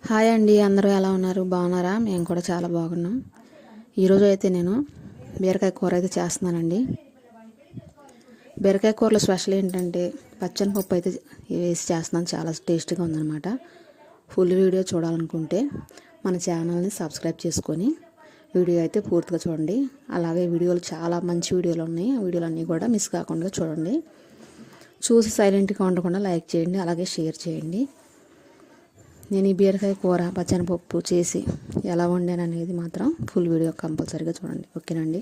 Hi అండి, అందరూ ఎలా ఉన్నారు? బాగున్నారా? మేము కూడా చాలా బాగున్నాం. ఈరోజు అయితే నేను బీరకాయ కూర అయితే చేస్తున్నానండి. బీరకాయ కూరలో స్పెషల్ ఏంటంటే పచ్చని పప్పు అయితే వేసి చేస్తున్నాను. చాలా టేస్టీగా ఉందన్నమాట. ఫుల్ వీడియో చూడాలనుకుంటే మన ఛానల్ని సబ్స్క్రైబ్ చేసుకొని వీడియో అయితే పూర్తిగా చూడండి. అలాగే వీడియోలు చాలా మంచి వీడియోలు ఉన్నాయి. ఆ వీడియోలన్నీ కూడా మిస్ కాకుండా చూడండి. చూసి సైలెంట్గా ఉండకుండా లైక్ చేయండి, అలాగే షేర్ చేయండి. నేను ఈ బీరకాయ కూర పచ్చనిపప్పు చేసి ఎలా వండాను అనేది మాత్రం ఫుల్ వీడియో కంపల్సరీగా చూడండి. ఓకేనండి.